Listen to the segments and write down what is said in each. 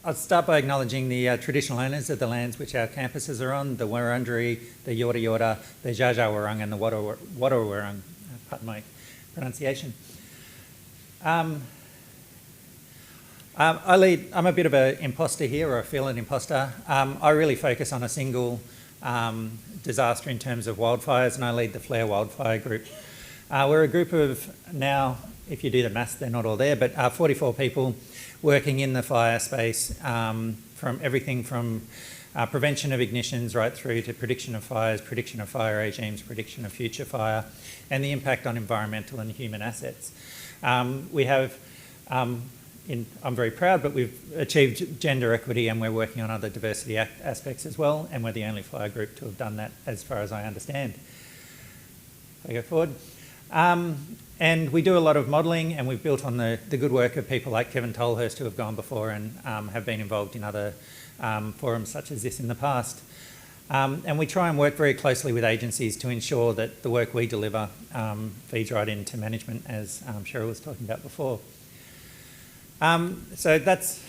I'll start by acknowledging the traditional owners of the lands which our campuses are on, the Wurundjeri, the Yorta Yorta, the Dja Dja Wurrung and the Wadda Wurrung, pardon my pronunciation. I'm a bit of an imposter here, or I feel an imposter. I really focus on a single disaster in terms of wildfires, and I lead the Flare Wildfire Group. We're a group of now, if you do the maths, they're not all there, but 44 people working in the fire space, from everything from prevention of ignitions right through to prediction of fires, prediction of fire regimes, prediction of future fire, and the impact on environmental and human assets. We have, I'm very proud, but we've achieved gender equity and we're working on other diversity aspects as well, and we're the only fire group to have done that as far as I understand. I go forward. And we do a lot of modelling, and we've built on the good work of people like Kevin Tolhurst who have gone before and have been involved in other forums such as this in the past. And we try and work very closely with agencies to ensure that the work we deliver feeds right into management, as Cheryl was talking about before. So that's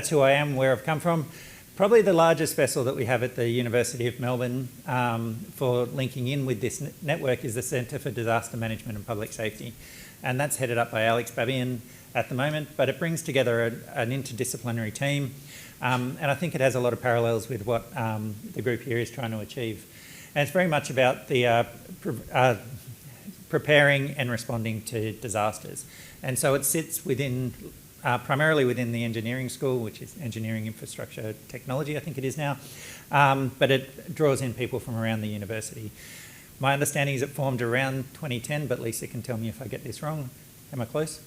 who I am, where I've come from. Probably the largest vessel that we have at the University of Melbourne for linking in with this network is the Centre for Disaster Management and Public Safety. And that's headed up by Alex Babian at the moment, but it brings together an interdisciplinary team. And I think it has a lot of parallels with what the group here is trying to achieve. And it's very much about the preparing and responding to disasters. And so it sits within primarily within the engineering school, which is Engineering Infrastructure Technology, I think it is now, but it draws in people from around the university. My understanding is it formed around 2010, but Lisa can tell me if I get this wrong. Am I close?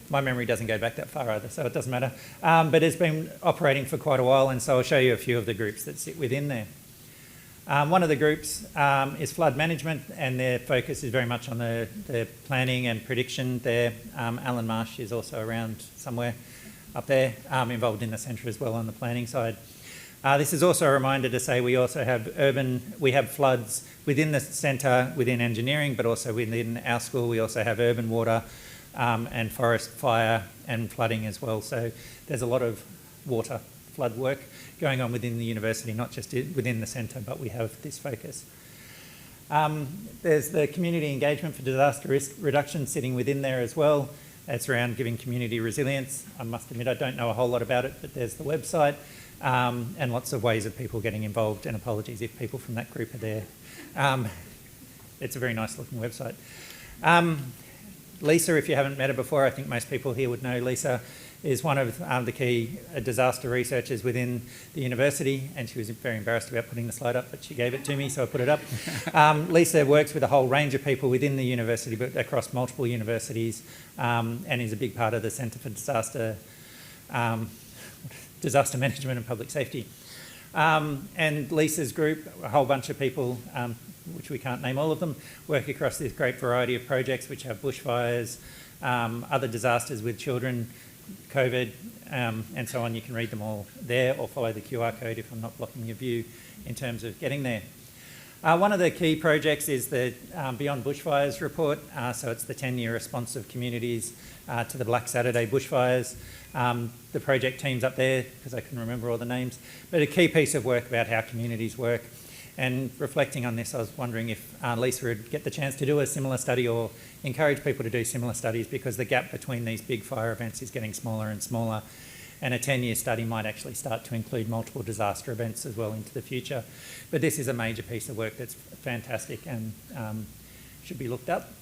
My memory doesn't go back that far either, so it doesn't matter. But it's been operating for quite a while, and so I'll show you a few of the groups that sit within there. One of the groups is flood management, and their focus is very much on the planning and prediction there. Alan Marsh is also around somewhere up there, involved in the centre as well on the planning side. This is also a reminder to say we also have we have floods within the centre, within engineering, but also within our school. We also have urban water and forest fire and flooding as well. So there's a lot of water flood work going on within the university, not just within the centre, but we have this focus. There's the community engagement for disaster risk reduction sitting within there as well. It's around giving community resilience. I must admit I don't know a whole lot about it, but there's the website and lots of ways of people getting involved, and apologies if people from that group are there. It's a very nice looking website. Lisa, if you haven't met her before, I think most people here would know Lisa, is one of the key disaster researchers within the university, and she was very embarrassed about putting the slide up, but she gave it to me, so I put it up. Lisa works with a whole range of people within the university, but across multiple universities, and is a big part of the Centre for Disaster Management and Public Safety. And Lisa's group, a whole bunch of people, which we can't name all of them, work across this great variety of projects which have bushfires, other disasters with children, COVID, and so on. You can read them all there or follow the QR code if I'm not blocking your view in terms of getting there. One of the key projects is the Beyond Bushfires report. So it's the 10-year response of communities to the Black Saturday bushfires. The project team's up there because I couldn't remember all the names, but a key piece of work about how communities work. And reflecting on this, I was wondering if Lisa would get the chance to do a similar study or encourage people to do similar studies, because the gap between these big fire events is getting smaller and smaller, and a 10-year study might actually start to include multiple disaster events as well into the future. But this is a major piece of work that's fantastic and should be looked up.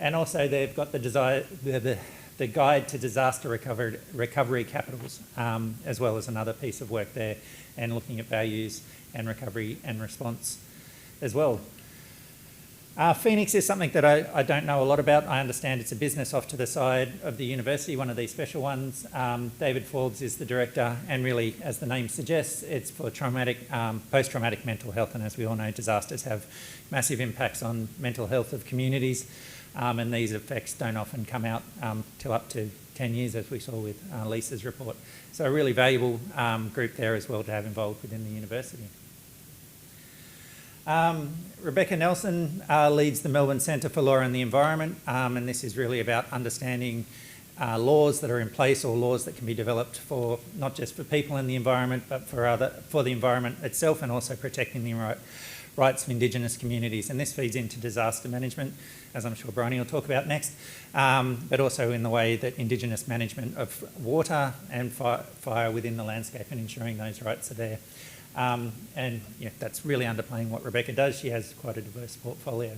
And also they've got the Guide to Disaster Recovery Capitals, as well as another piece of work there, and looking at values and recovery and response as well. Phoenix is something that I don't know a lot about. I understand it's a business off to the side of the university, one of these special ones. David Forbes is the director, and really, as the name suggests, it's for post-traumatic mental health, and as we all know, disasters have massive impacts on mental health of communities, and these effects don't often come out till up to 10 years, as we saw with Lisa's report. So a really valuable group there as well to have involved within the university. Rebecca Nelson leads the Melbourne Centre for Law and the Environment, and this is really about understanding laws that are in place or laws that can be developed for not just for people in the environment, but for the environment itself, and also protecting the rights of Indigenous communities. And this feeds into disaster management, as I'm sure Bryony will talk about next, but also in the way that Indigenous management of water and fire within the landscape and ensuring those rights are there. And yeah, that's really underplaying what Rebecca does. She has quite a diverse portfolio.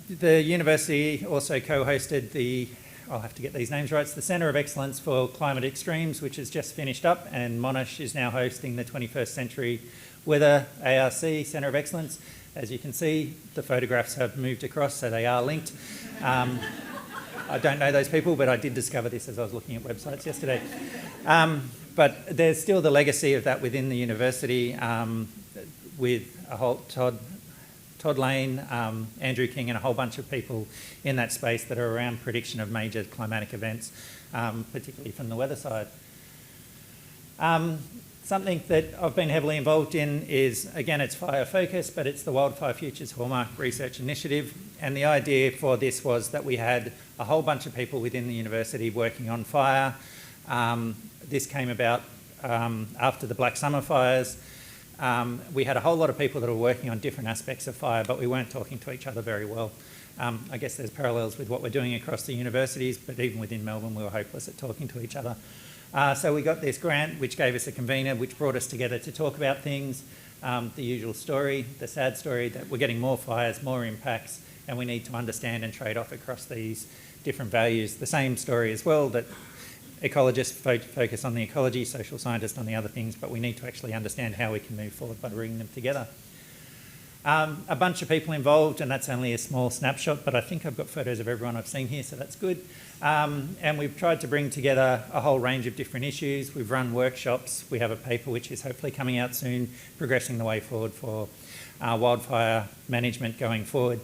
The university also co-hosted the, I'll have to get these names right, it's the Centre of Excellence for Climate Extremes, which has just finished up, and Monash is now hosting the 21st Century Weather ARC Centre of Excellence. As you can see, the photographs have moved across, so they are linked. I don't know those people, but I did discover this as I was looking at websites yesterday. But there's still the legacy of that within the university, with a whole Todd Lane, Andrew King, and a whole bunch of people in that space that are around prediction of major climatic events, particularly from the weather side. Something that I've been heavily involved in is, again, it's fire focused, but it's the Wildfire Futures Hallmark Research Initiative. And the idea for this was that we had a whole bunch of people within the university working on fire. This came about after the Black Summer fires. We had a whole lot of people that were working on different aspects of fire, but we weren't talking to each other very well. I guess there's parallels with what we're doing across the universities, but even within Melbourne, we were hopeless at talking to each other. So we got this grant, which gave us a convener, which brought us together to talk about things, the usual story, the sad story that we're getting more fires, more impacts, and we need to understand and trade off across these different values. The same story as well, that ecologists focus on the ecology, social scientists on the other things, but we need to actually understand how we can move forward by bringing them together. A bunch of people involved, and that's only a small snapshot, but I think I've got photos of everyone I've seen here, so that's good. And we've tried to bring together a whole range of different issues. We've run workshops. We have a paper which is hopefully coming out soon, progressing the way forward for wildfire management going forward.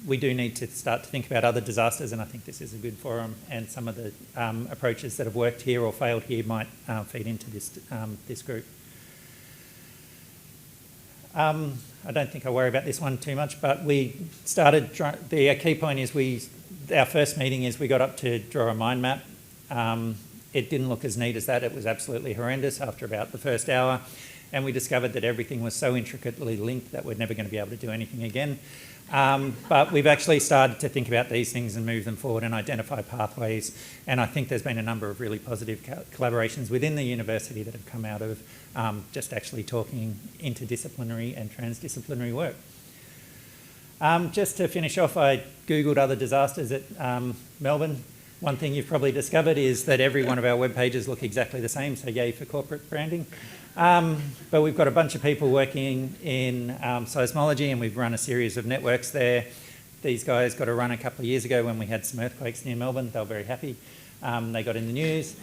We do need to start to think about other disasters, and I think this is a good forum, and some of the approaches that have worked here or failed here might feed into this group. I don't think I worry about this one too much, but we started, the key point is our first meeting is we got up to draw a mind map. It didn't look as neat as that. It was absolutely horrendous after about the first hour, and we discovered that everything was so intricately linked that we're never going to be able to do anything again. But we've actually started to think about these things and move them forward and identify pathways, and I think there's been a number of really positive collaborations within the university that have come out of just actually talking interdisciplinary and transdisciplinary work. Just to finish off, I Googled other disasters at Melbourne. One thing you've probably discovered is that every one of our web pages look exactly the same, so yay for corporate branding. But we've got a bunch of people working in seismology, and we've run a series of networks there. These guys got a run a couple of years ago when we had some earthquakes near Melbourne. They were very happy. They got in the news.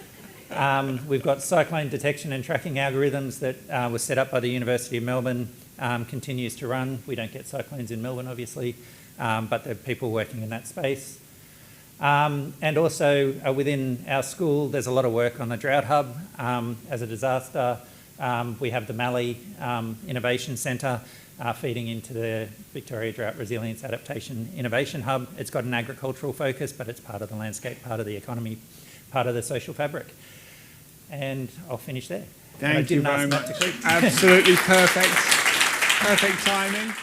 We've got cyclone detection and tracking algorithms that were set up by the University of Melbourne, continues to run. We don't get cyclones in Melbourne, obviously, but there are people working in that space. And also within our school, there's a lot of work on the Drought Hub as a disaster. We have the Mallee Innovation Centre feeding into the Victoria Drought Resilience Adaptation Innovation Hub. It's got an agricultural focus, but it's part of the landscape, part of the economy, part of the social fabric. And I'll finish there. Thank you very much. Absolutely perfect. Perfect timing.